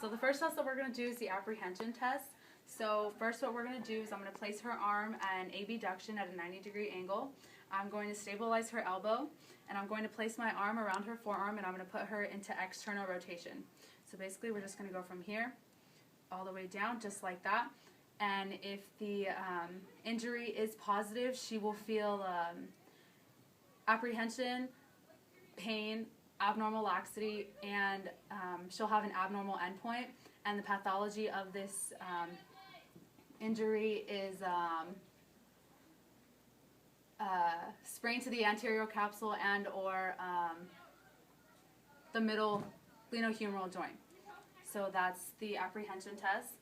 So the first test that we're going to do is the apprehension test. So first what we're going to do is I'm going to place her arm at an abduction at a 90-degree angle. I'm going to stabilize her elbow, and I'm going to place my arm around her forearm, and I'm going to put her into external rotation. So basically we're just going to go from here all the way down, just like that. And if the injury is positive, she will feel apprehension, pain, abnormal laxity, and she'll have an abnormal endpoint. And the pathology of this injury is sprain to the anterior capsule and or the middle glenohumeral joint. So that's the apprehension test.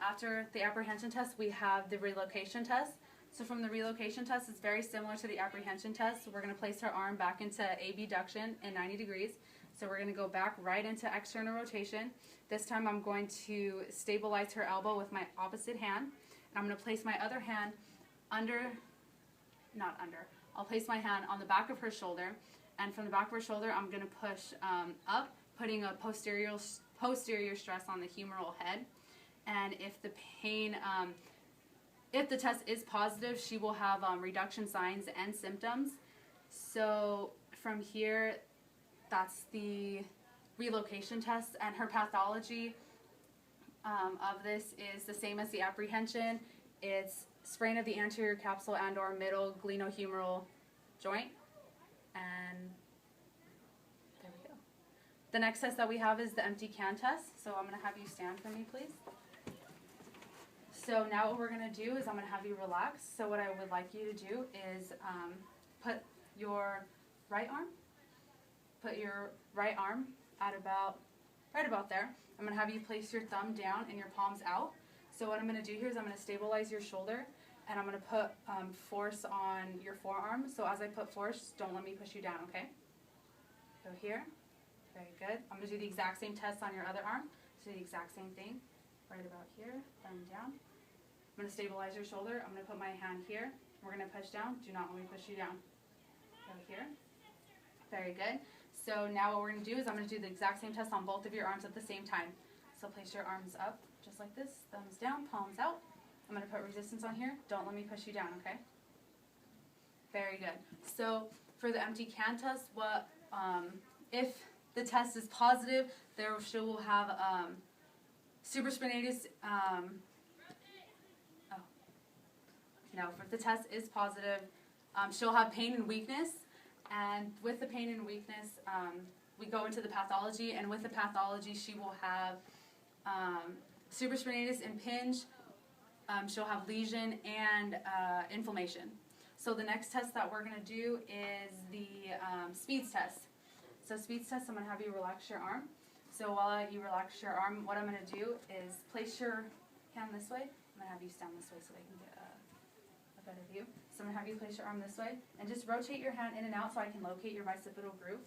After the apprehension test, we have the relocation test. So from the relocation test, it's very similar to the apprehension test. So we're going to place her arm back into abduction in 90 degrees. So we're going to go back right into external rotation. This time I'm going to stabilize her elbow with my opposite hand. And I'm going to place my other hand I'll place my hand on the back of her shoulder. And from the back of her shoulder, I'm going to push up, putting a posterior stress on the humeral head. And if the pain, if the test is positive, she will have reduction signs and symptoms. So from here, that's the relocation test, and her pathology of this is the same as the apprehension. It's sprain of the anterior capsule and or middle glenohumeral joint. And there we go. The next test that we have is the empty can test. So I'm going to have you stand for me, please. So now what we're going to do is I'm going to have you relax. So what I would like you to do is put your right arm at right about there. I'm going to have you place your thumb down and your palms out. So what I'm going to do here is I'm going to stabilize your shoulder, and I'm going to put force on your forearm. So as I put force, don't let me push you down, okay? Go here. Very good. I'm going to do the exact same test on your other arm. So the exact same thing. Right about here, thumb down. I'm going to stabilize your shoulder. I'm going to put my hand here. We're going to push down. Do not let me push you down. Go here. Very good. So now what we're going to do is I'm going to do the exact same test on both of your arms at the same time. So place your arms up just like this, thumbs down, palms out. I'm going to put resistance on here. Don't let me push you down, okay? Very good. So for the empty can test, if the test is positive, she will have supraspinatus. If the test is positive, she'll have pain and weakness. And with the pain and weakness, we go into the pathology. And with the pathology, she will have supraspinatus impinge. She'll have lesion and inflammation. So the next test that we're going to do is the Speeds test. So Speeds test, I'm going to have you relax your arm. So while you relax your arm, what I'm going to do is place your hand this way. I'm going to have you stand this way so I can get a better view. So I'm going to have you place your arm this way, and just rotate your hand in and out so I can locate your bicipital groove.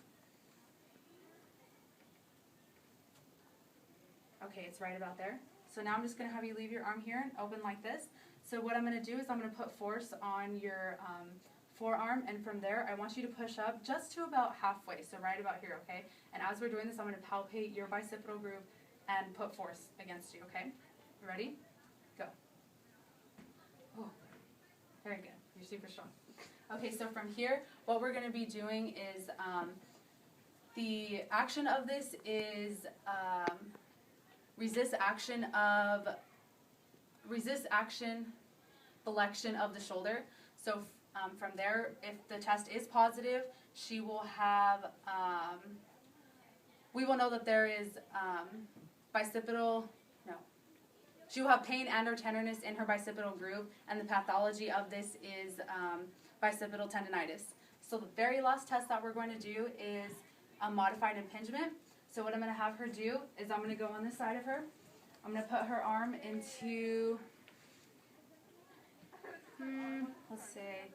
Okay, it's right about there. So now I'm just going to have you leave your arm here and open like this. So what I'm going to do is I'm going to put force on your forearm, and from there I want you to push up just to about halfway, so right about here, okay? And as we're doing this, I'm going to palpate your bicipital groove and put force against you, okay? Ready? Go. Oh, very good. You're super strong. Okay, so from here, what we're going to be doing is the action of this is resist action, flexion of the shoulder. So from there, if the test is positive, she will have, we will know that there is she will have pain and or tenderness in her bicipital groove, and the pathology of this is bicipital tendinitis. So the very last test that we're going to do is a modified impingement. So what I'm going to have her do is I'm going to go on this side of her. I'm going to put her arm into, let's say,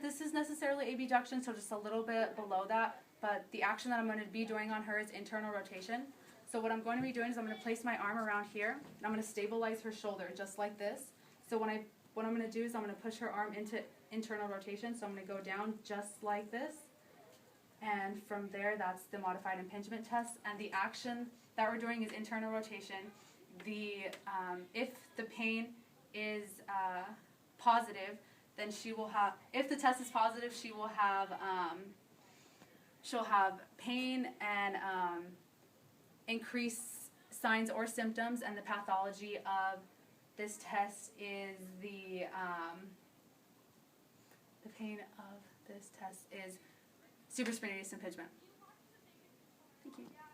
this is necessarily abduction, so just a little bit below that, but the action that I'm going to be doing on her is internal rotation. So what I'm going to be doing is I'm going to place my arm around here, and I'm going to stabilize her shoulder just like this. So what I'm going to do is I'm going to push her arm into internal rotation. So I'm going to go down just like this, And from there, that's the modified impingement test. And the action that we're doing is internal rotation. If the pain is positive, then she will have. If the test is positive, she'll have pain and increased signs or symptoms. And the pathology of this test is the pain of this test is supraspinatus impingement. Thank you.